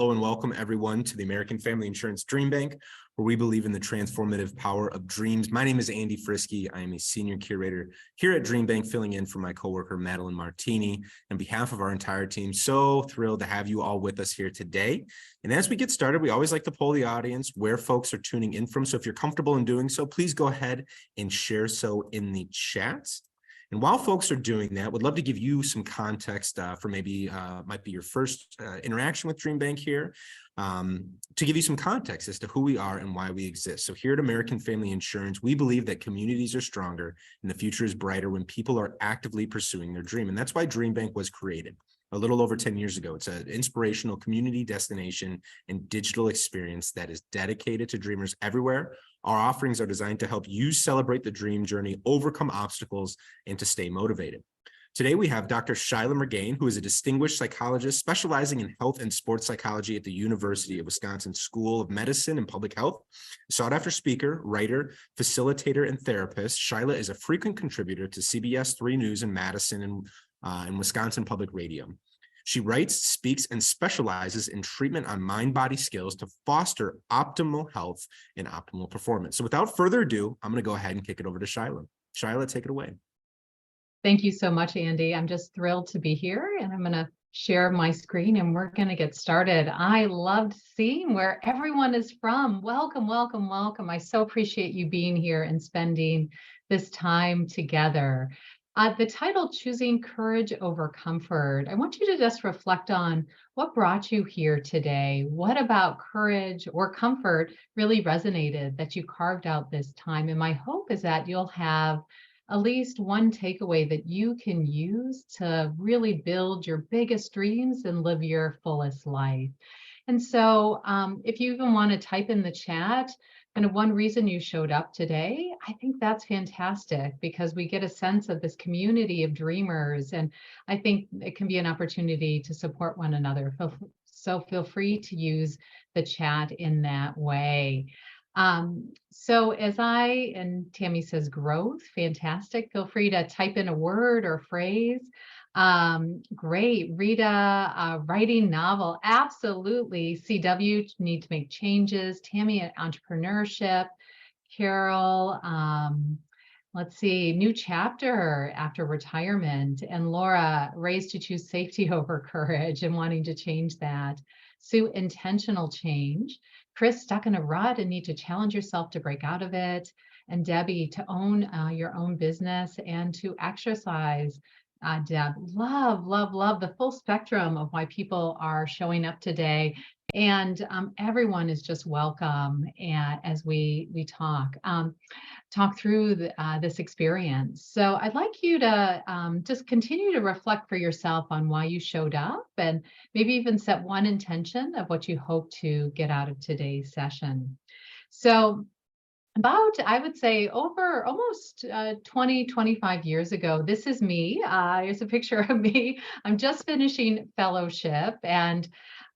Hello and welcome everyone to the American Family Insurance DreamBank, where we believe in the transformative power of dreams. My name is Andy Frisky. I am a senior curator here at DreamBank, filling in for my coworker Madeline Martini. On behalf of our entire team, so thrilled to have you all with us here today. And as we get started, we always like to poll the audience where folks are tuning in from. So if you're comfortable in doing so, please go ahead and share so in the chat. And while folks are doing that, would love to give you some context for maybe might be your first interaction with DreamBank here, to give you some context as to who we are and why we exist. So here at American Family Insurance, we believe that communities are stronger and the future is brighter when people are actively pursuing their dream. And that's why DreamBank was created a little over 10 years ago. It's an inspirational community destination and digital experience that is dedicated to dreamers everywhere. Our offerings are designed to help you celebrate the dream journey, overcome obstacles, and to stay motivated. Today, we have Dr. Shilagh Mirgain, who is a distinguished psychologist specializing in health and sports psychology at the University of Wisconsin School of Medicine and Public Health. Sought-after speaker, writer, facilitator, and therapist, Shilagh is a frequent contributor to CBS 3 News in Madison and Wisconsin Public Radio. She writes, speaks, and specializes in treatment on mind-body skills to foster optimal health and optimal performance. So without further ado, I'm going to go ahead and kick it over to Shilagh. Shilagh, take it away. Thank you so much, Andy. I'm just thrilled to be here, and I'm going to share my screen and we're going to get started. I loved seeing where everyone is from. Welcome, welcome, welcome. I so appreciate you being here and spending this time together. The title, Choosing Courage Over Comfort. I want you to just reflect on what brought you here today. What about courage or comfort really resonated that you carved out this time? And my hope is that you'll have at least one takeaway that you can use to really build your biggest dreams and live your fullest life. And so if you even want to type in the chat, kind of one reason you showed up today, I think that's fantastic because we get a sense of this community of dreamers. And I think it can be an opportunity to support one another. So feel free to use the chat in that way. So and Tammy says growth, fantastic. Feel free to type in a word or phrase. Great. Rita, writing novel. Absolutely. CW, need to make changes. Tammy at entrepreneurship. Carol, let's see, new chapter after retirement. And Laura, raised to choose safety over courage and wanting to change that. Sue, intentional change. Chris, stuck in a rut and need to challenge yourself to break out of it. And Debbie, to own your own business and to exercise. Deb, love the full spectrum of why people are showing up today. And everyone is just welcome as we talk through this experience. So I'd like you to just continue to reflect for yourself on why you showed up and maybe even set one intention of what you hope to get out of today's session. So about, I would say, over almost 20, 25 years ago, this is me. Here's a picture of me. I'm just finishing fellowship. And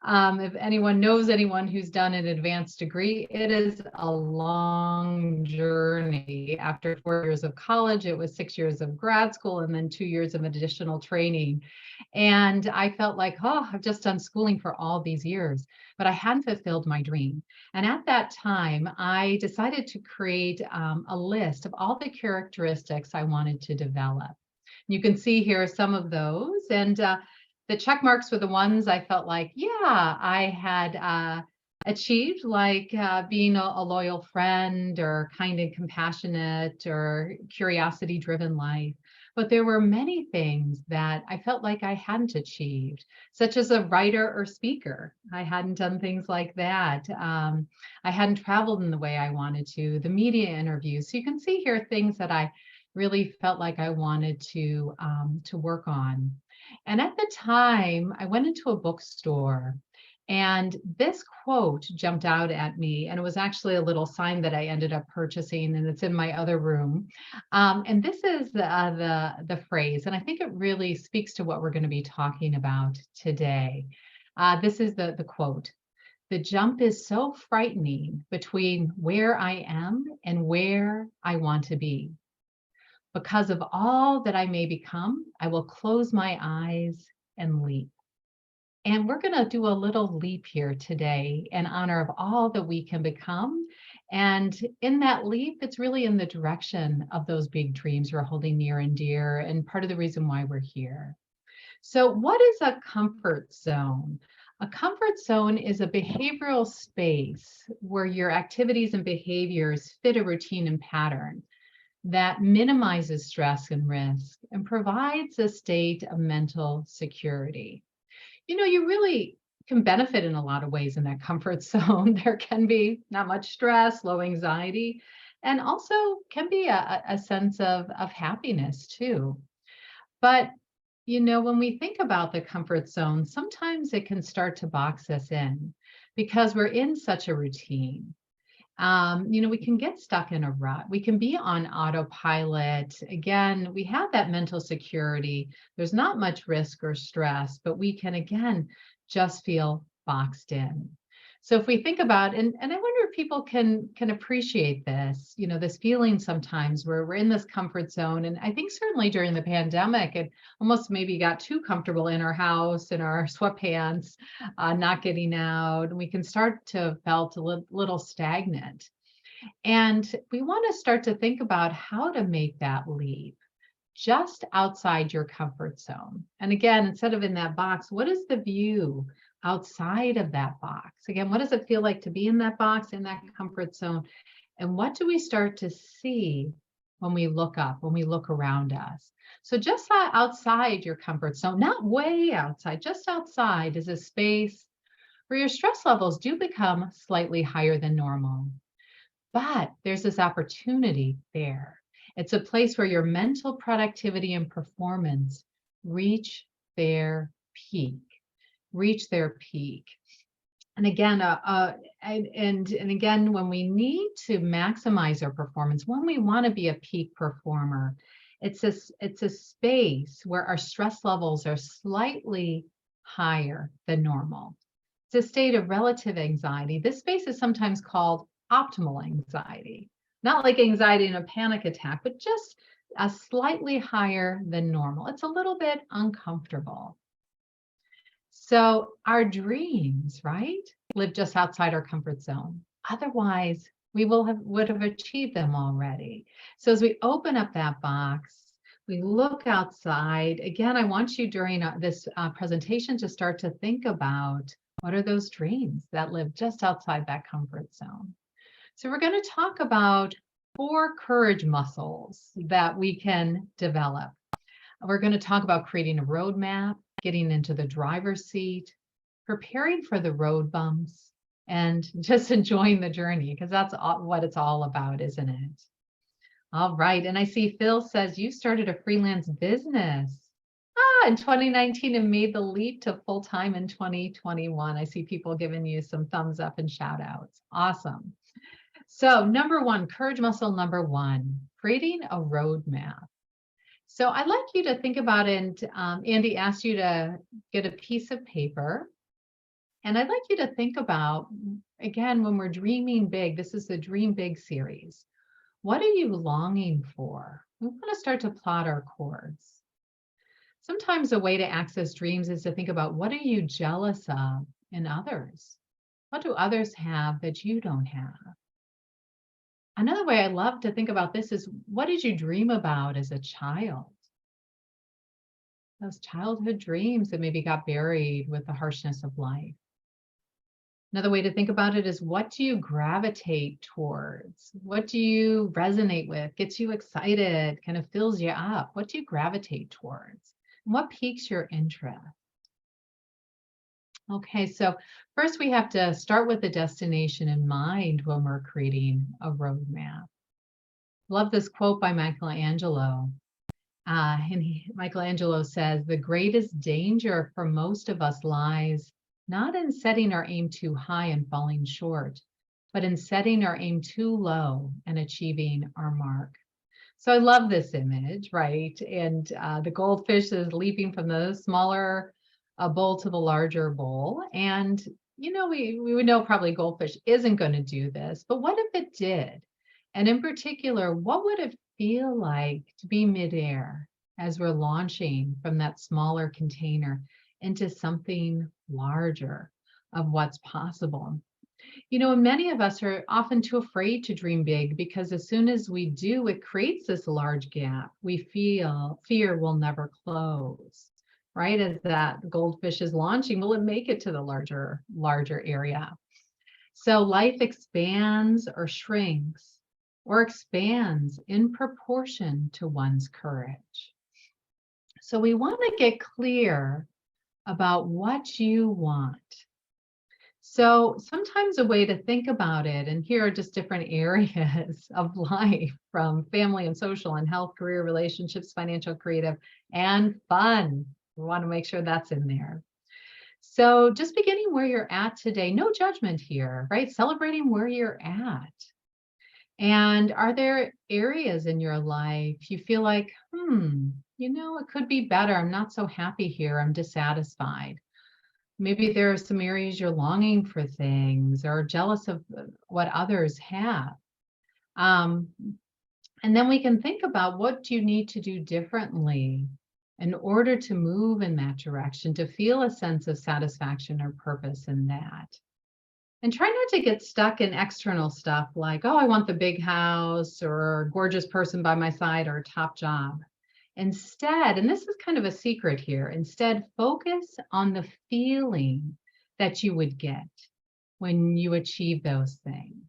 if anyone knows anyone who's done an advanced degree, it is a long journey. After 4 years of college, it was 6 years of grad school and then 2 years of additional training. And I felt like, oh, I've just done schooling for all these years, but I hadn't fulfilled my dream. And at that time, I decided to create a list of all the characteristics I wanted to develop. You can see here some of those. And the check marks were the ones I felt like, yeah, I had achieved, like being a loyal friend or kind and compassionate or curiosity-driven life. But there were many things that I felt like I hadn't achieved, such as a writer or speaker. I hadn't done things like that. I hadn't traveled in the way I wanted to, the media interviews. So you can see here things that I really felt like I wanted to work on. And at the time, I went into a bookstore and this quote jumped out at me, and it was actually a little sign that I ended up purchasing, and it's in my other room. And this is the phrase, and I think it really speaks to what we're going to be talking about today. This is the quote. The jump is so frightening between where I am and where I want to be. Because of all that I may become, I will close my eyes and leap. And we're going to do a little leap here today in honor of all that we can become. And in that leap, it's really in the direction of those big dreams we're holding near and dear, and part of the reason why we're here. So, what is a comfort zone? A comfort zone is a behavioral space where your activities and behaviors fit a routine and pattern that minimizes stress and risk and provides a state of mental security. You really can benefit in a lot of ways in that comfort zone. There can be not much stress, low anxiety, and also can be a sense of happiness too. But when we think about the comfort zone, sometimes it can start to box us in because we're in such a routine. We can get stuck in a rut. We can be on autopilot. Again, we have that mental security. There's not much risk or stress, but we can, again, just feel boxed in. So if we think about, and I wonder if people can appreciate this, this feeling sometimes where we're in this comfort zone. And I think certainly during the pandemic, it almost maybe got too comfortable in our house, in our sweatpants, not getting out. And we can start to felt a little stagnant. And we want to start to think about how to make that leap just outside your comfort zone. And again, instead of in that box, what is the view outside of that box? Again, what does it feel like to be in that box, in that comfort zone? And what do we start to see when we look up, when we look around us? So just outside your comfort zone, not way outside, just outside is a space where your stress levels do become slightly higher than normal. But there's this opportunity there. It's a place where your mental productivity and performance reach their peak, reach their peak. And again, and again, when we need to maximize our performance, when we want to be a peak performer, it's a space where our stress levels are slightly higher than normal. It's a state of relative anxiety. This space is sometimes called optimal anxiety, not like anxiety in a panic attack, but just a slightly higher than normal. It's a little bit uncomfortable. So our dreams, right, live just outside our comfort zone. Otherwise, we would have achieved them already. So as we open up that box, we look outside. Again, I want you during this presentation to start to think about what are those dreams that live just outside that comfort zone. So we're going to talk about 4 courage muscles that we can develop. We're going to talk about creating a roadmap, getting into the driver's seat, preparing for the road bumps, and just enjoying the journey, because that's what it's all about, isn't it? All right. And I see Phil says you started a freelance business in 2019 and made the leap to full-time in 2021. I see people giving you some thumbs up and shout outs. Awesome. So number 1, courage muscle number 1, creating a roadmap. So I'd like you to think about it. Andy asked you to get a piece of paper. And I'd like you to think about, again, when we're dreaming big, this is the Dream Big series. What are you longing for? We want to start to plot our course. Sometimes a way to access dreams is to think about, what are you jealous of in others? What do others have that you don't have? Another way I love to think about this is, what did you dream about as a child? Those childhood dreams that maybe got buried with the harshness of life. Another way to think about it is, what do you gravitate towards? What do you resonate with? Gets you excited, kind of fills you up. What do you gravitate towards? And what piques your interest? Okay, so first we have to start with the destination in mind when we're creating a roadmap. Love this quote by Michelangelo. Michelangelo says, the greatest danger for most of us lies not in setting our aim too high and falling short, but in setting our aim too low and achieving our mark. So I love this image, right? And the goldfish is leaping from the smaller bowl to the larger bowl. And, we would know probably goldfish isn't going to do this, but what if it did? And in particular, what would it feel like to be midair as we're launching from that smaller container into something larger of what's possible. And many of us are often too afraid to dream big because as soon as we do, it creates this large gap. We feel fear will never close, right? As that goldfish is launching, will it make it to the larger area? So life expands or shrinks or expands in proportion to one's courage. So we want to get clear about what you want. So sometimes a way to think about it, and here are just different areas of life, from family and social and health, career, relationships, financial, creative, and fun. We want to make sure that's in there. So just beginning where you're at today, no judgment here, right? Celebrating where you're at. And are there areas in your life you feel like, it could be better. I'm not so happy here. I'm dissatisfied. Maybe there are some areas you're longing for things or jealous of what others have. And then we can think about, what do you need to do differently in order to move in that direction, to feel a sense of satisfaction or purpose in that. And try not to get stuck in external stuff like, oh, I want the big house or a gorgeous person by my side or a top job. Instead, and this is kind of a secret here, instead focus on the feeling that you would get when you achieve those things.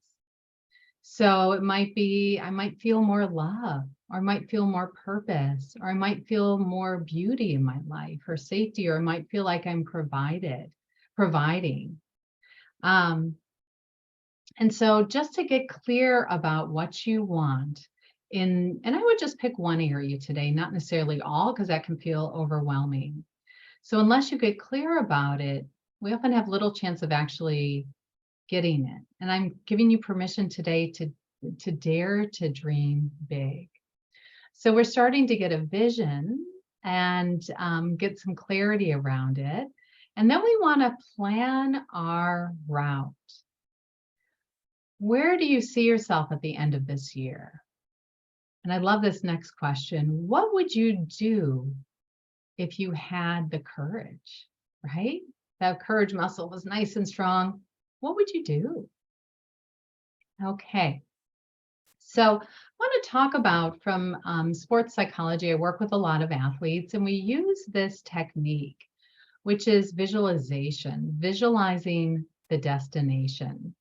So it might be, I might feel more love, or I might feel more purpose, or I might feel more beauty in my life or safety, or I might feel like I'm providing. And so just to get clear about what you want, and I would just pick one area today, not necessarily all, because that can feel overwhelming. So unless you get clear about it, we often have little chance of actually getting it. And I'm giving you permission today to dare to dream big. So we're starting to get a vision and get some clarity around it. And then we want to plan our route. Where do you see yourself at the end of this year? And I love this next question. What would you do if you had the courage, right? That courage muscle was nice and strong. What would you do? Okay. So I want to talk about from sports psychology. I work with a lot of athletes, and we use this technique, which is visualization, visualizing the destination.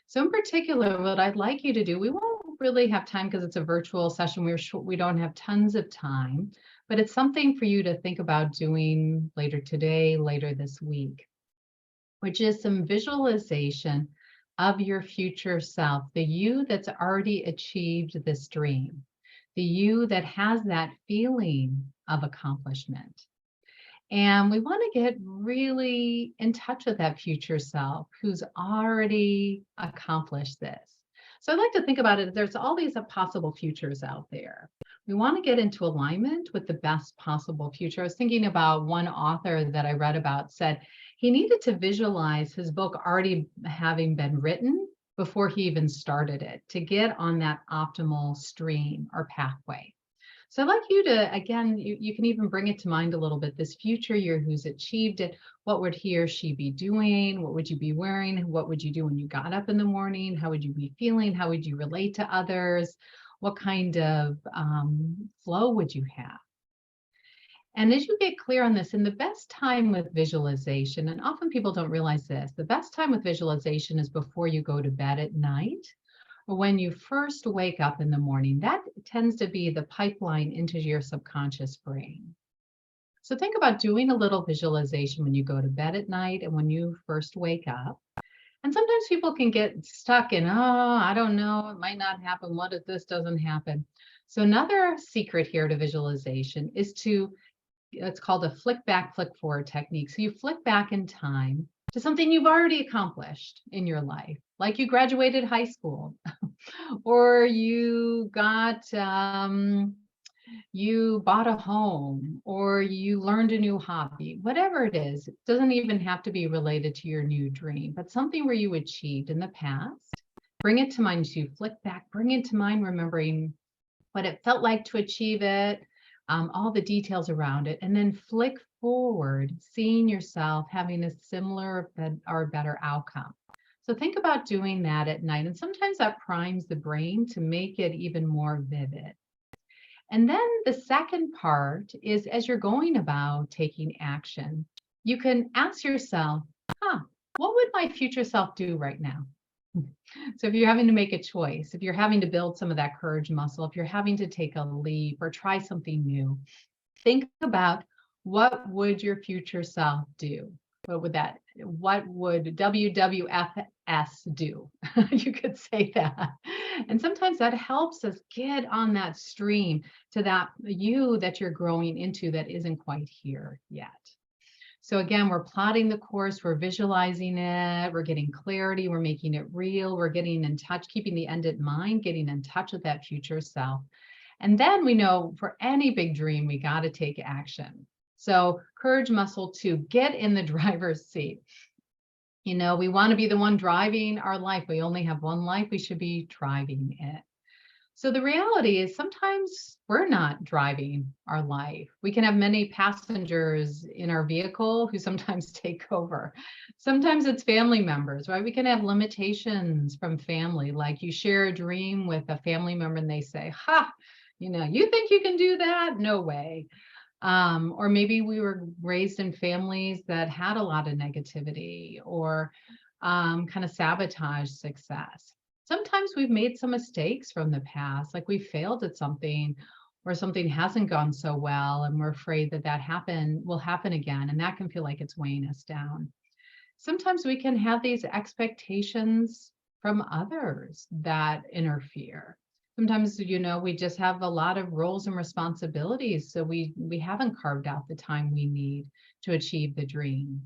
So in particular, what I'd like you to do, we won't really have time because it's a virtual session. We don't have tons of time, but it's something for you to think about doing later today, later this week, which is some visualization of your future self, the you that's already achieved this dream, the you that has that feeling of accomplishment. And we want to get really in touch with that future self who's already accomplished this. So I like to think about it, there's all these possible futures out there. We want to get into alignment with the best possible future. I was thinking about one author that I read about said he needed to visualize his book already having been written before he even started it to get on that optimal stream or pathway. So I'd like you to, again, you can even bring it to mind a little bit, this future year who's achieved it. What would he or she be doing? What would you be wearing? What would you do when you got up in the morning? How would you be feeling? How would you relate to others? What kind of flow would you have? And as you get clear on this, and the best time with visualization, and often people don't realize this, the best time with visualization is before you go to bed at night, or when you first wake up in the morning. That tends to be the pipeline into your subconscious brain. So think about doing a little visualization when you go to bed at night and when you first wake up. And sometimes people can get stuck in, oh, I don't know, it might not happen. What if this doesn't happen? So another secret here to visualization is it's called a flick back, flick forward technique. So you flick back in time to something you've already accomplished in your life, like you graduated high school, or you bought a home, or you learned a new hobby, whatever it is. It doesn't even have to be related to your new dream, but something where you achieved in the past. Bring it to mind as you flick back, bring it to mind, remembering what it felt like to achieve it, all the details around it, and then flick forward, seeing yourself having a similar or better outcome. So think about doing that at night. And sometimes that primes the brain to make it even more vivid. And then the second part is as you're going about taking action, you can ask yourself, what would my future self do right now? So if you're having to make a choice, if you're having to build some of that courage muscle, if you're having to take a leap or try something new, think about what would your future self do? What would WWFS do? You could say that. And sometimes that helps us get on that stream to that you that you're growing into that isn't quite here yet. So again, we're plotting the course, we're visualizing it, we're getting clarity, we're making it real, we're getting in touch, keeping the end in mind, getting in touch with that future self. And then we know for any big dream, we got to take action. So courage muscle 2, get in the driver's seat. We want to be the one driving our life. We only have one life. We should be driving it. So the reality is sometimes we're not driving our life. We can have many passengers in our vehicle who sometimes take over. Sometimes it's family members, right? We can have limitations from family, like you share a dream with a family member and they say, you think you can do that? No way. Or maybe we were raised in families that had a lot of negativity or kind of sabotage success. Sometimes we've made some mistakes from the past, like we failed at something or something hasn't gone so well, and we're afraid that will happen again, and that can feel like it's weighing us down. Sometimes we can have these expectations from others that interfere. Sometimes, we just have a lot of roles and responsibilities, so we haven't carved out the time we need to achieve the dream.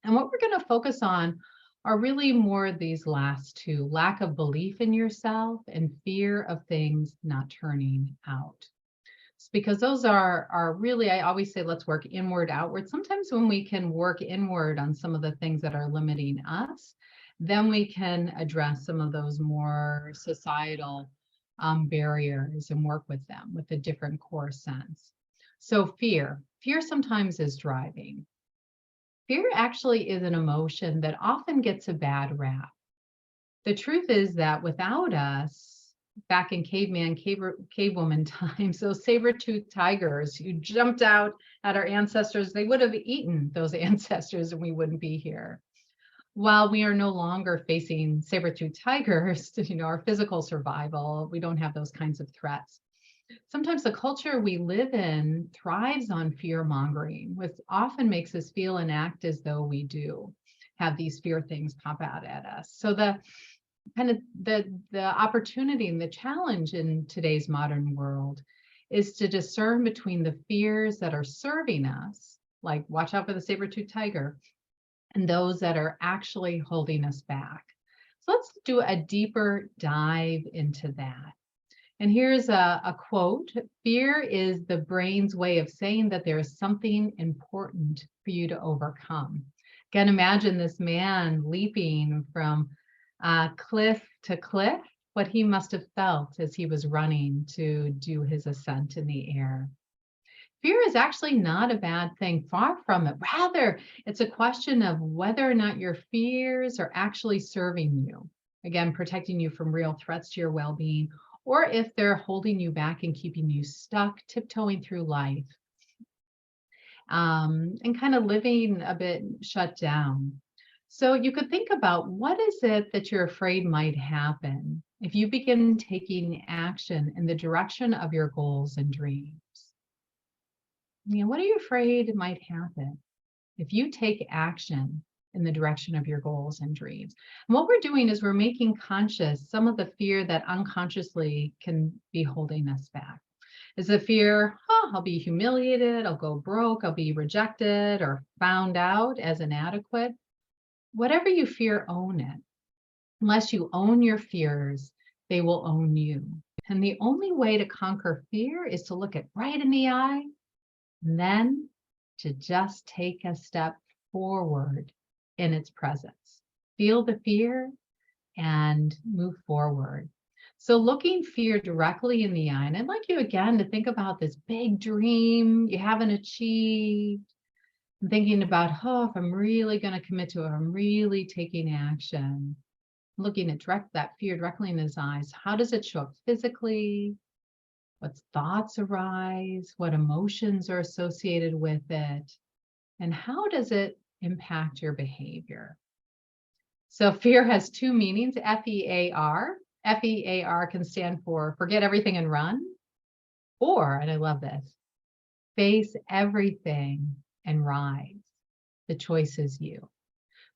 And what we're going to focus on are really more these last two: lack of belief in yourself and fear of things not turning out. It's because those are really, I always say, let's work inward, outward. Sometimes when we can work inward on some of the things that are limiting us, then we can address some of those more societal barriers and work with them with a different core sense. So fear sometimes is driving. Fear actually is an emotion that often gets a bad rap. The truth is that without us, back in cavewoman times, those saber-toothed tigers who jumped out at our ancestors, they would have eaten those ancestors and we wouldn't be here. While we are no longer facing saber-toothed tigers, our physical survival, we don't have those kinds of threats. Sometimes the culture we live in thrives on fear mongering, which often makes us feel and act as though we do have these fear things pop out at us. So the opportunity and the challenge in today's modern world is to discern between the fears that are serving us, like watch out for the saber-toothed tiger, and those that are actually holding us back. So let's do a deeper dive into that. And here's a quote: fear is the brain's way of saying that there is something important for you to overcome. Again, imagine this man leaping from cliff to cliff, what he must have felt as he was running to do his ascent in the air. Fear is actually not a bad thing, far from it. Rather, it's a question of whether or not your fears are actually serving you, again, protecting you from real threats to your well-being, or if they're holding you back and keeping you stuck, tiptoeing through life, and kind of living a bit shut down. So you could think about, what is it that you're afraid might happen if you begin taking action in the direction of your goals and dreams? What are you afraid might happen if you take action in the direction of your goals and dreams? And what we're doing is we're making conscious some of the fear that unconsciously can be holding us back. Is the fear, I'll be humiliated, I'll go broke, I'll be rejected or found out as inadequate. Whatever you fear, own it. Unless you own your fears, they will own you. And the only way to conquer fear is to look it right in the eye, and then to just take a step forward in its presence. Feel the fear and move forward. So looking fear directly in the eye, and I'd like you again to think about this big dream you haven't achieved, and thinking about, oh, if I'm really going to commit to it, I'm really taking action. Looking at that fear directly in his eyes. How does it show up physically? What thoughts arise? What emotions are associated with it? And how does it impact your behavior? So fear has two meanings, F.E.A.R. F.E.A.R can stand for forget everything and run, or, and I love this, face everything and rise. The choice is you.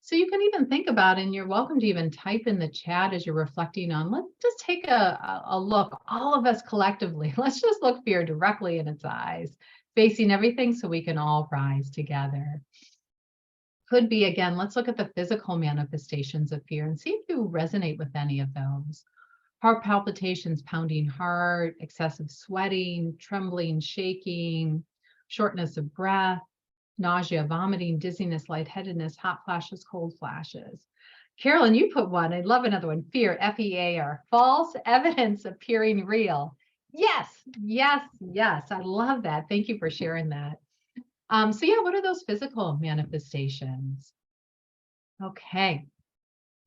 So you can even think about, and you're welcome to even type in the chat as you're reflecting on, let's just take a look, all of us collectively, let's just look fear directly in its eyes, facing everything so we can all rise together. Could be, again, let's look at the physical manifestations of fear and see if you resonate with any of those. Heart palpitations, pounding heart, excessive sweating, trembling, shaking, shortness of breath, nausea, vomiting, dizziness, lightheadedness, hot flashes, cold flashes. Carolyn, you put one. I love another one. Fear, F.E.A.R. False evidence appearing real. Yes, yes, yes. I love that. Thank you for sharing that. So yeah, what are those physical manifestations? Okay.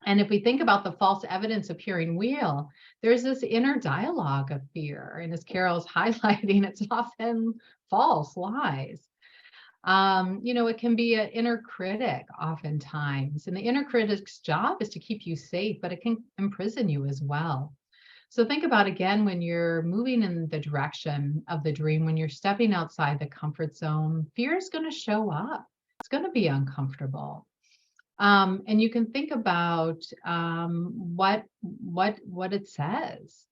And if we think about the false evidence appearing real, there's this inner dialogue of fear. And as Carol's highlighting, it's often false lies. It can be an inner critic oftentimes, and the inner critic's job is to keep you safe, but it can imprison you as well. So think about, again, when you're moving in the direction of the dream, when you're stepping outside the comfort zone, fear is going to show up. It's going to be uncomfortable. And you can think about what it says.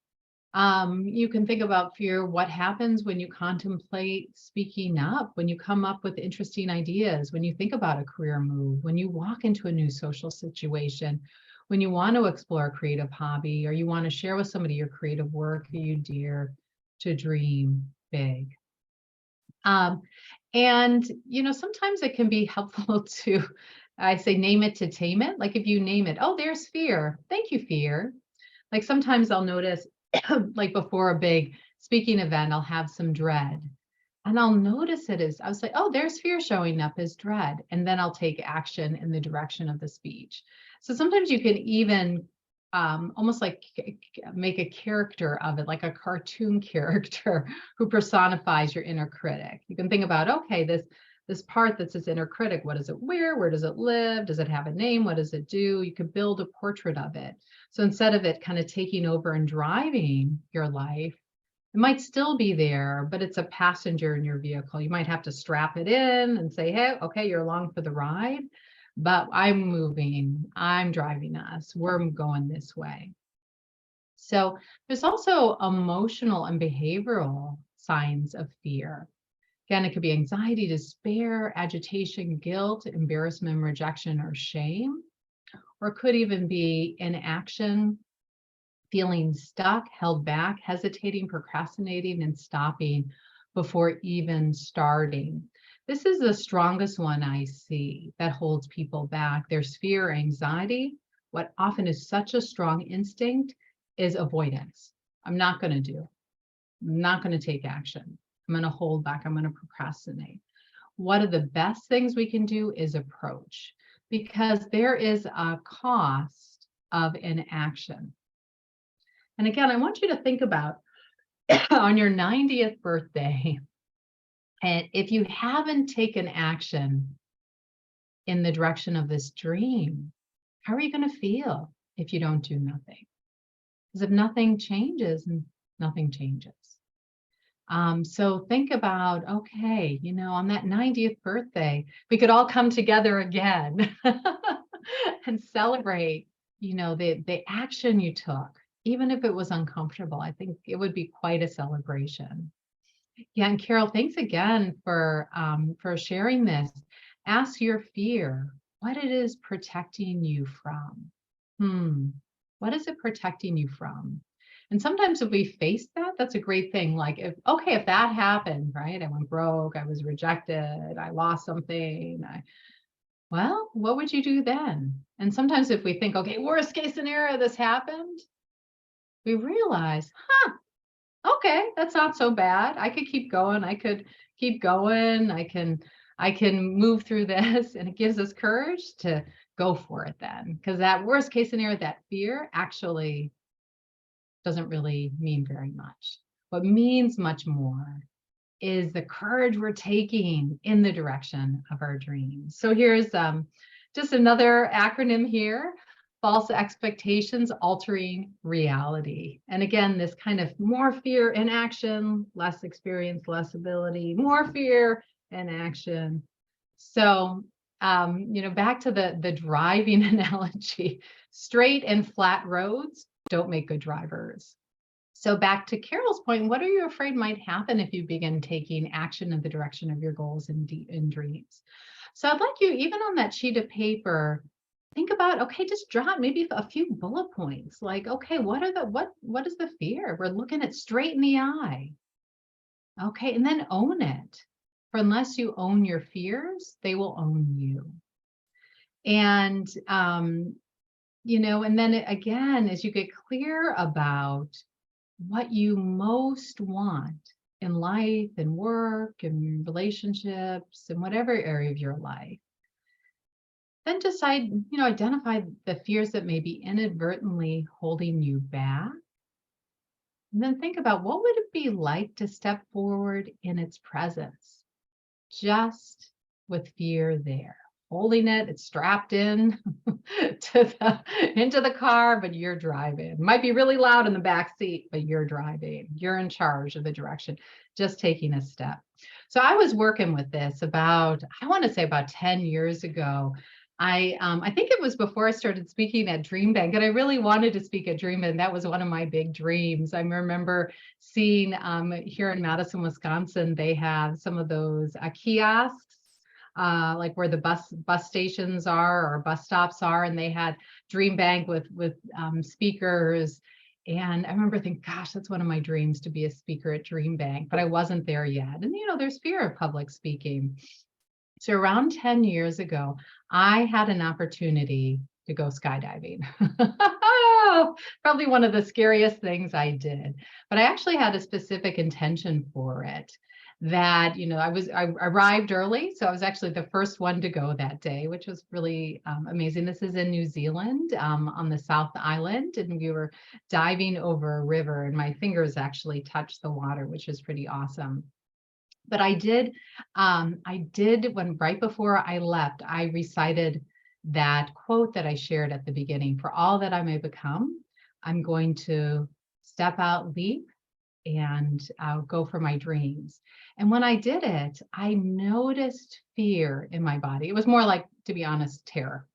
You can think about fear, what happens when you contemplate speaking up, when you come up with interesting ideas, when you think about a career move, when you walk into a new social situation, when you want to explore a creative hobby, or you want to share with somebody your creative work, you dare to dream big. Sometimes it can be helpful to, I say, name it to tame it. Like if you name it, oh, there's fear. Thank you, fear. Like sometimes I'll notice, like before a big speaking event, I'll have some dread. And I'll notice it as, I'll say, oh, there's fear showing up as dread. And then I'll take action in the direction of the speech. So sometimes you can even almost like make a character of it, like a cartoon character who personifies your inner critic. You can think about, okay, this part that's this inner critic, what does it wear? Where does it live? Does it have a name? What does it do? You could build a portrait of it. So instead of it kind of taking over and driving your life, it might still be there, but it's a passenger in your vehicle. You might have to strap it in and say, hey, okay, you're along for the ride, but I'm moving, I'm driving us, we're going this way. So there's also emotional and behavioral signs of fear. Again, it could be anxiety, despair, agitation, guilt, embarrassment, rejection, or shame. Or it could even be inaction, feeling stuck, held back, hesitating, procrastinating, and stopping before even starting. This is the strongest one I see that holds people back. There's fear, anxiety. What often is such a strong instinct is avoidance. I'm not going to do. I'm not going to take action. I'm going to hold back. I'm going to procrastinate. One of the best things we can do is approach, because there is a cost of inaction. And again, I want you to think about on your 90th birthday, and if you haven't taken action in the direction of this dream, how are you going to feel if you don't do nothing? Because if nothing changes, nothing changes. So think about, okay, on that 90th birthday, we could all come together again and celebrate, the action you took, even if it was uncomfortable. I think it would be quite a celebration. Yeah, and Carol, thanks again for sharing this. Ask your fear what it is protecting you from. What is it protecting you from? And sometimes if we face that, that's a great thing. Like if that happened, right? I went broke, I was rejected, I lost something. Well, what would you do then? And sometimes if we think, okay, worst case scenario, this happened, we realize, okay, that's not so bad. I could keep going. I could keep going. I can move through this. And it gives us courage to go for it then. Because that worst case scenario, that fear actually doesn't really mean very much. What means much more is the courage we're taking in the direction of our dreams. So here's just another acronym here: false expectations altering reality. And again, this kind of more fear in action, less experience, less ability, more fear and action. So back to the driving analogy, straight and flat roads don't make good drivers. So back to Carol's point, what are you afraid might happen if you begin taking action in the direction of your goals and dreams? So I'd like you, even on that sheet of paper, think about, okay, just jot maybe a few bullet points. Like, okay, what is the fear? We're looking at straight in the eye. Okay, and then own it. For unless you own your fears, they will own you. And and then again, as you get clear about what you most want in life and work and relationships and whatever area of your life, then decide, identify the fears that may be inadvertently holding you back. And then think about, what would it be like to step forward in its presence, just with fear there? Holding it, it's strapped in into the car, but you're driving. It might be really loud in the back seat, but you're driving. You're in charge of the direction, just taking a step. So I was working with this about 10 years ago. I think it was before I started speaking at DreamBank, and I really wanted to speak at DreamBank. That was one of my big dreams. I remember seeing here in Madison, Wisconsin, they have some of those kiosks, like where the bus stations are or bus stops are, and they had DreamBank with speakers. And I remember thinking, gosh, that's one of my dreams, to be a speaker at DreamBank, but I wasn't there yet. And there's fear of public speaking. So around 10 years ago, I had an opportunity to go skydiving. Probably one of the scariest things I did, but I actually had a specific intention for it. That, I arrived early. So I was actually the first one to go that day, which was really amazing. This is in New Zealand, on the South Island, and we were diving over a river, and my fingers actually touched the water, which was pretty awesome. But I did when right before I left, I recited that quote that I shared at the beginning: for all that I may become, I'm going to step out, leap, and go for my dreams. And when I did it, I noticed fear in my body. It was more like, to be honest, terror.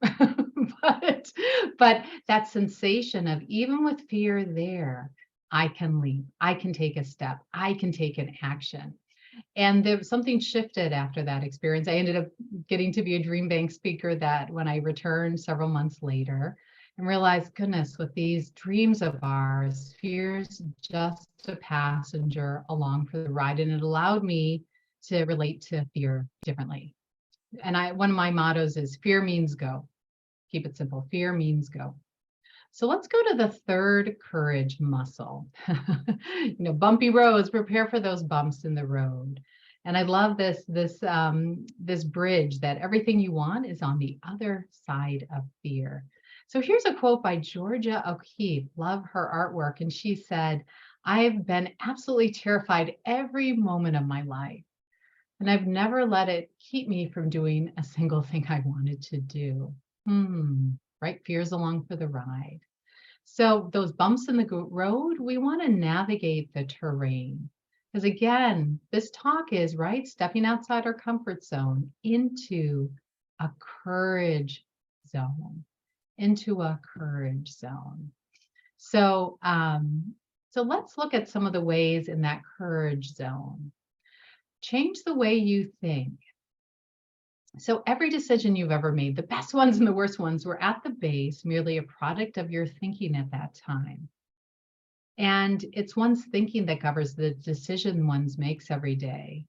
but that sensation of, even with fear there, I can leap, I can take a step, I can take an action. And there was something shifted after that experience. I ended up getting to be a DreamBank speaker that when I returned several months later, and realized, goodness, with these dreams of ours, fear's just a passenger along for the ride. And it allowed me to relate to fear differently. And one of my mottos is, fear means go. Keep it simple. Fear means go. So let's go to the third courage muscle. Bumpy roads, prepare for those bumps in the road. And I love this bridge, that everything you want is on the other side of fear. So here's a quote by Georgia O'Keeffe. Love her artwork. And she said, "I've been absolutely terrified every moment of my life, and I've never let it keep me from doing a single thing I wanted to do." Right? Fear's along for the ride. So those bumps in the road, we want to navigate the terrain. Because again, this talk is, right, stepping outside our comfort zone into a courage zone. So let's look at some of the ways in that courage zone. Change the way you think. So every decision you've ever made, the best ones and the worst ones, were at the base merely a product of your thinking at that time. And it's one's thinking that governs the decision one makes every day.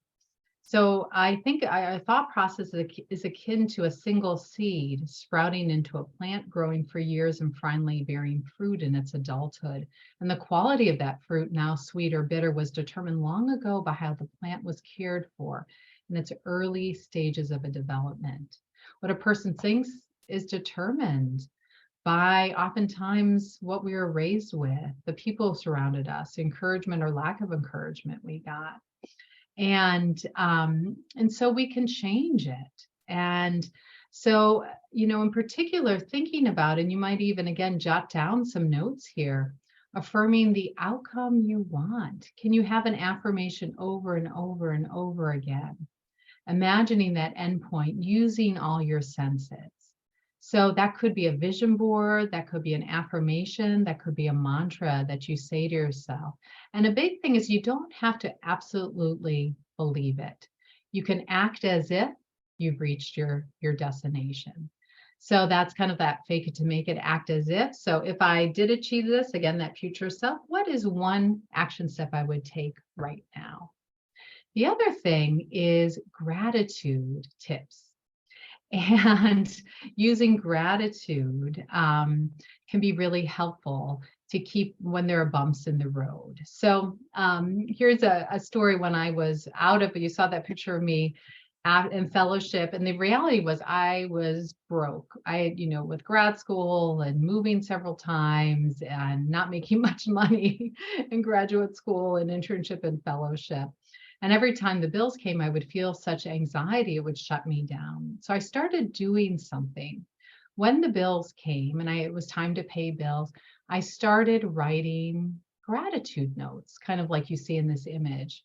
So I think our thought process is akin to a single seed sprouting into a plant, growing for years and finally bearing fruit in its adulthood. And the quality of that fruit, now sweet or bitter, was determined long ago by how the plant was cared for in its early stages of a development. What a person thinks is determined by oftentimes what we were raised with, the people who surrounded us, encouragement or lack of encouragement we got. And so we can change it. And so, in particular, thinking about, and you might even again jot down some notes here, affirming the outcome you want. Can you have an affirmation over and over and over again? Imagining that endpoint using all your senses. So that could be a vision board, that could be an affirmation, that could be a mantra that you say to yourself. And a big thing is you don't have to absolutely believe it. You can act as if you've reached your destination. So that's kind of that fake it to make it, act as if. So if I did achieve this, again, that future self, what is one action step I would take right now? The other thing is gratitude tips. And using gratitude can be really helpful to keep when there are bumps in the road. So here's a story when I was out of, you saw that picture of me in fellowship. And the reality was I was broke. With grad school and moving several times and not making much money in graduate school and internship and fellowship. And every time the bills came, I would feel such anxiety, it would shut me down. So I started doing something. When the bills came and it was time to pay bills, I started writing gratitude notes, kind of like you see in this image.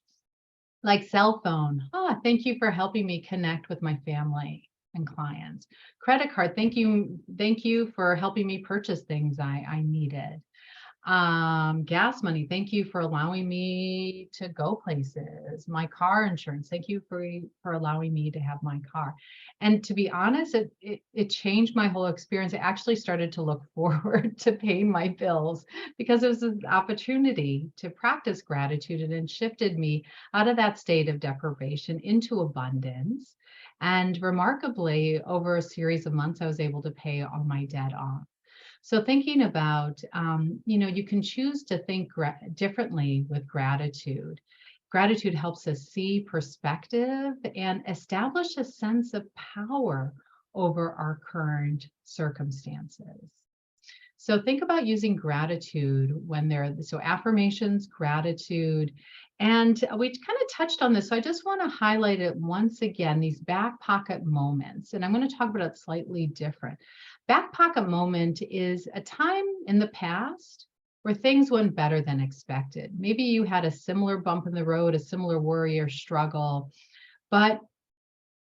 Like cell phone, thank you for helping me connect with my family and clients. Credit card, thank you for helping me purchase things I needed. Gas money, thank you for allowing me to go places. My car insurance, thank you for allowing me to have my car. And to be honest, it changed my whole experience. I actually started to look forward to paying my bills because it was an opportunity to practice gratitude, and it shifted me out of that state of deprivation into abundance. And remarkably, over a series of months, I was able to pay all my debt off. So thinking about, you can choose to think differently with gratitude. Gratitude helps us see perspective and establish a sense of power over our current circumstances. So think about using gratitude when so affirmations, gratitude, and we kind of touched on this. So I just want to highlight it once again, these back pocket moments. And I'm going to talk about it slightly different. Back pocket moment is a time in the past where things went better than expected. Maybe you had a similar bump in the road, a similar worry or struggle, but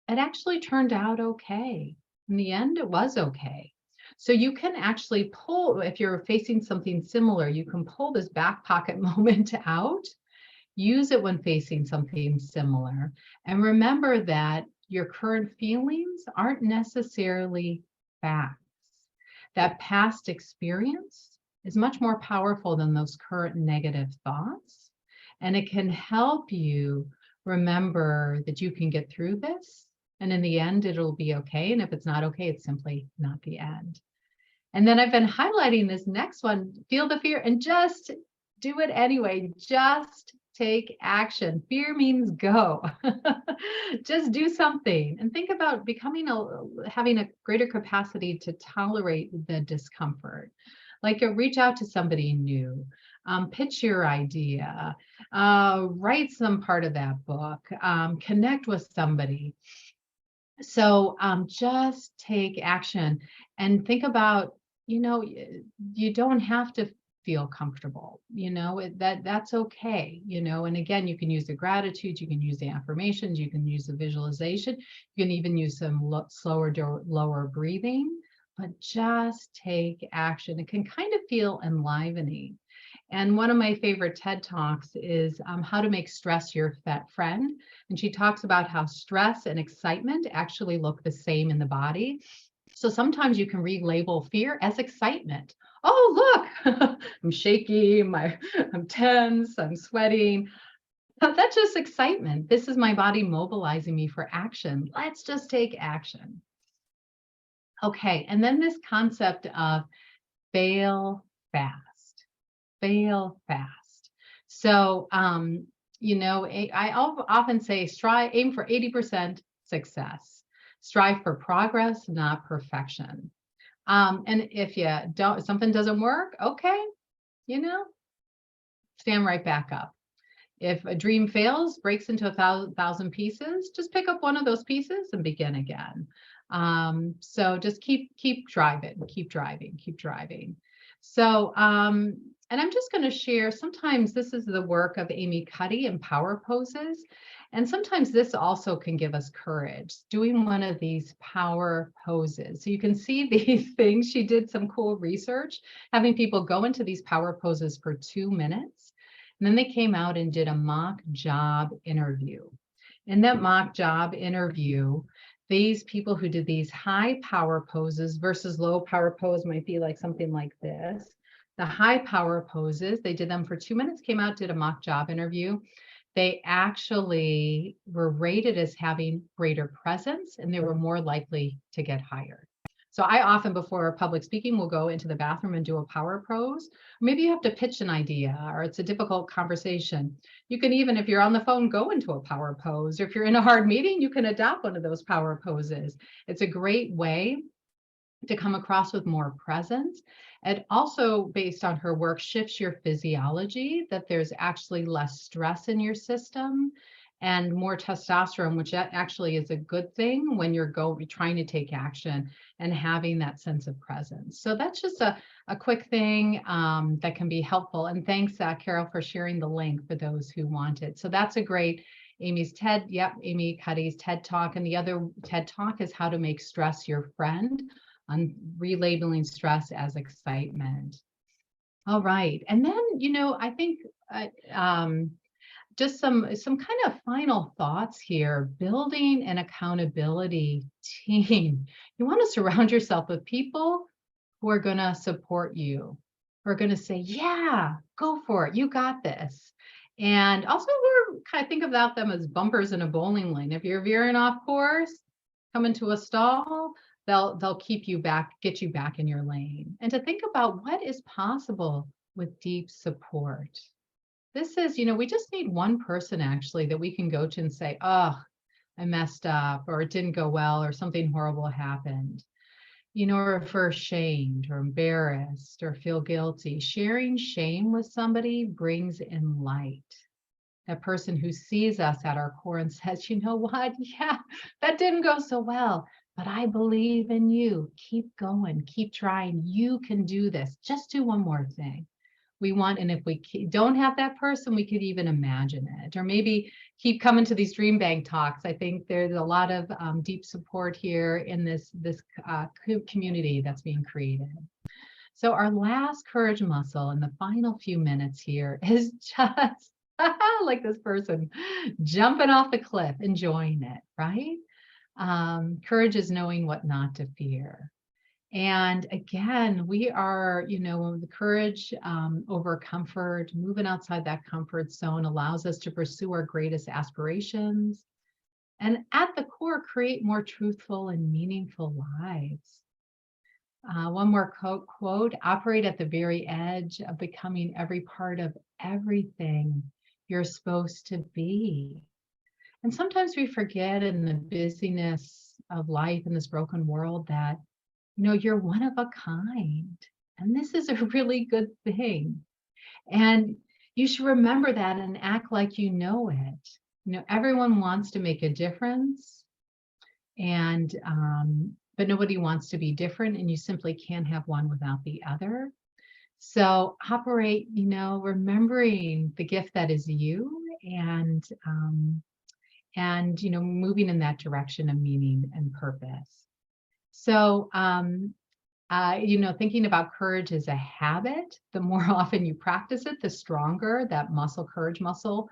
it actually turned out okay. In the end, it was okay. So you can actually pull, if you're facing something similar, you can pull this back pocket moment out, use it when facing something similar, and remember that your current feelings aren't necessarily facts. That past experience is much more powerful than those current negative thoughts, and it can help you remember that you can get through this, and in the end, it'll be okay. And if it's not okay, it's simply not the end. And then I've been highlighting this next one, feel the fear and just do it anyway. Just take action. Fear means go. Just do something and think about having a greater capacity to tolerate the discomfort. Like reach out to somebody new, pitch your idea, write some part of that book, connect with somebody. So just take action and think about, you don't have to feel comfortable, that's okay, and again, you can use the gratitude, you can use the affirmations, you can use the visualization, you can even use some lower breathing, but just take action. It can kind of feel enlivening. And one of my favorite TED Talks is how to make stress your friend. And she talks about how stress and excitement actually look the same in the body. So sometimes you can relabel fear as excitement. Oh, look, I'm shaky, I'm tense, I'm sweating. That's just excitement. This is my body mobilizing me for action. Let's just take action. Okay. And then this concept of fail fast, fail fast. So, often say aim for 80% success, strive for progress, not perfection. And if something doesn't work, okay, stand right back up. If a dream fails, breaks into a thousand pieces, just pick up one of those pieces and begin again. So just keep driving, keep driving, keep driving. So, and I'm just going to share, sometimes this is the work of Amy Cuddy in power poses. And sometimes this also can give us courage, doing one of these power poses. So you can see these things. She did some cool research, having people go into these power poses for 2 minutes. And then they came out and did a mock job interview. In that mock job interview, these people who did these high power poses versus low power pose might be like something like this. The high power poses, they did them for 2 minutes, came out, did a mock job interview. They actually were rated as having greater presence, and they were more likely to get hired. So I often, before public speaking, will go into the bathroom and do a power pose. Maybe you have to pitch an idea or it's a difficult conversation. You can even, if you're on the phone, go into a power pose. Or if you're in a hard meeting, you can adopt one of those power poses. It's a great way to come across with more presence. It also, based on her work, shifts your physiology, that there's actually less stress in your system and more testosterone, which actually is a good thing when you're trying to take action and having that sense of presence. So that's just a quick thing that can be helpful. And thanks, Carol, for sharing the link for those who want it. So that's a great Amy Cuddy's TED Talk. And the other TED Talk is How to Make Stress Your Friend, on relabeling stress as excitement. All right. And then, I think just some kind of final thoughts here. Building an accountability team. You want to surround yourself with people who are going to support you, who are going to say, yeah, go for it. You got this. And also, we're kind of think about them as bumpers in a bowling lane. If you're veering off course, come into a stall, they'll keep you back, get you back in your lane. And to think about what is possible with deep support. This is, we just need one person actually that we can go to and say, oh, I messed up, or it didn't go well, or something horrible happened. Or if we're ashamed or embarrassed or feel guilty, sharing shame with somebody brings in light. That person who sees us at our core and says, you know what? Yeah, that didn't go so well, but I believe in you. Keep going, keep trying. You can do this. Just do one more thing. And if we don't have that person, we could even imagine it, or maybe keep coming to these DreamBank talks. I think there's a lot of deep support here in this community that's being created. So our last courage muscle in the final few minutes here is just like this person jumping off the cliff, enjoying it, right? Courage is knowing what not to fear. And again, we are, the courage over comfort, moving outside that comfort zone allows us to pursue our greatest aspirations. And at the core, create more truthful and meaningful lives. One more quote, operate at the very edge of becoming every part of everything you're supposed to be. And sometimes we forget in the busyness of life in this broken world that you're one of a kind. And this is a really good thing. And you should remember that and act like you know it. Everyone wants to make a difference. And but nobody wants to be different, and you simply can't have one without the other. So operate, remembering the gift that is you, and moving in that direction of meaning and purpose. So, thinking about courage as a habit, the more often you practice it, the stronger that courage muscle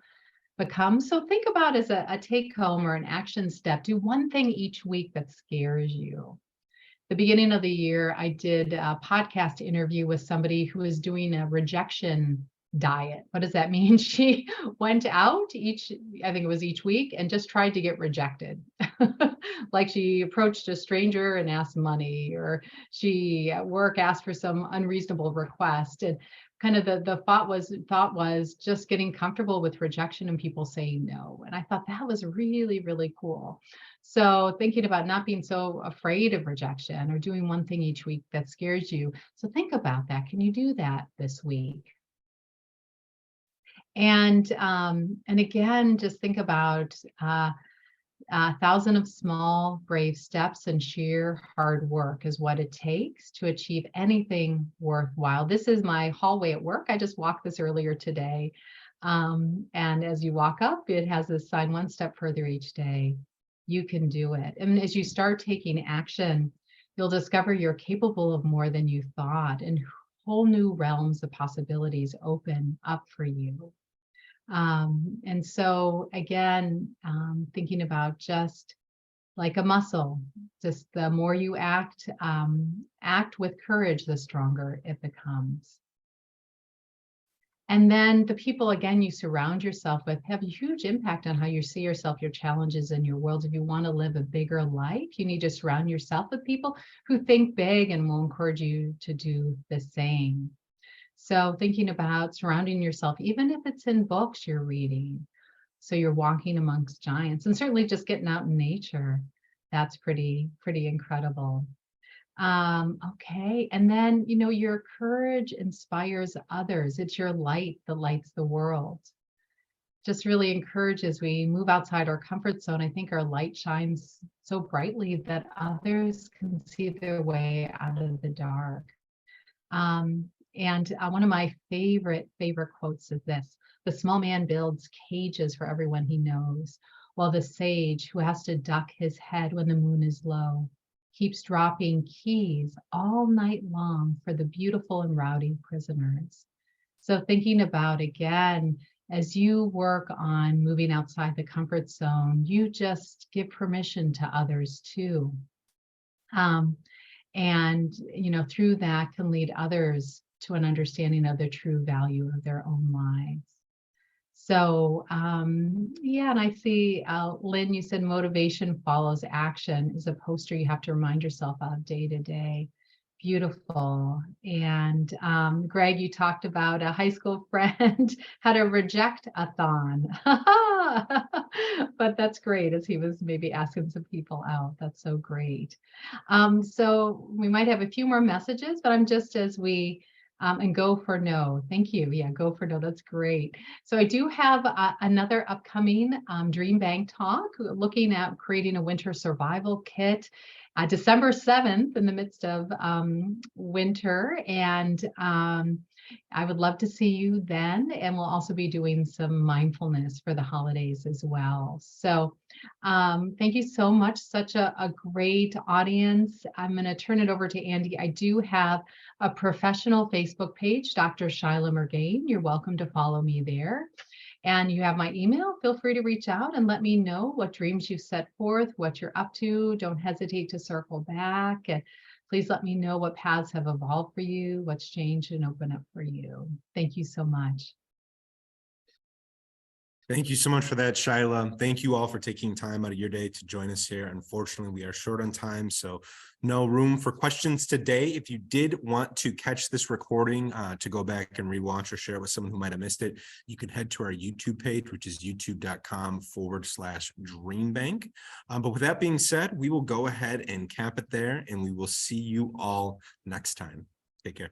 becomes. So think about as a take home or an action step, do one thing each week that scares you. The beginning of the year, I did a podcast interview with somebody who was doing a rejection diet. What does that mean? She went out I think it was each week, and just tried to get rejected. Like she approached a stranger and asked money, or she at work asked for some unreasonable request. And kind of the thought was just getting comfortable with rejection and people saying no. And I thought that was really, really cool. So thinking about not being so afraid of rejection, or doing one thing each week that scares you. So think about that. Can you do that this week? And again, just think about a thousand of small, brave steps and sheer hard work is what it takes to achieve anything worthwhile. This is my hallway at work. I just walked this earlier today. And as you walk up, it has this sign, one step further each day. You can do it. And as you start taking action, you'll discover you're capable of more than you thought, and whole new realms of possibilities open up for you. And so again, thinking about just like a muscle, just the more you act with courage, the stronger it becomes. And then the people, again, you surround yourself with have a huge impact on how you see yourself, your challenges, and your world. If you want to live a bigger life, you need to surround yourself with people who think big and will encourage you to do the same. So thinking about surrounding yourself, even if it's in books you're reading, so you're walking amongst giants, and certainly just getting out in nature, that's pretty incredible. Okay, and then, your courage inspires others. It's your light that lights the world. Just really encourage as we move outside our comfort zone. I think our light shines so brightly that others can see their way out of the dark. And one of my favorite quotes is this: the small man builds cages for everyone he knows, while the sage, who has to duck his head when the moon is low, keeps dropping keys all night long for the beautiful and rowdy prisoners. So thinking about, again, as you work on moving outside the comfort zone, you just give permission to others too. And through that can lead others to an understanding of the true value of their own lives. So yeah, and I see, Lynn, you said motivation follows action is a poster you have to remind yourself of day to day. Beautiful. And Greg, you talked about a high school friend how to reject a thon. But that's great, as he was maybe asking some people out. That's so great. So we might have a few more messages, but I'm just as we and go for no. Thank you. Yeah, go for no. That's great. So I do have another upcoming DreamBank talk looking at creating a winter survival kit. December 7th, in the midst of winter, and I would love to see you then. And we'll also be doing some mindfulness for the holidays as well. So thank you so much. Such a great audience. I'm going to turn it over to Andy. I do have a professional Facebook page, Dr. Shilagh Mirgain. You're welcome to follow me there. And you have my email. Feel free to reach out and let me know what dreams you've set forth, what you're up to. Don't hesitate to circle back. And please let me know what paths have evolved for you, what's changed and open up for you. Thank you so much. Thank you so much for that, Shilagh. Thank you all for taking time out of your day to join us here. Unfortunately, we are short on time, so no room for questions today. If you did want to catch this recording to go back and rewatch or share it with someone who might have missed it, you can head to our YouTube page, which is youtube.com/DreamBank. But with that being said, we will go ahead and cap it there, and we will see you all next time. Take care.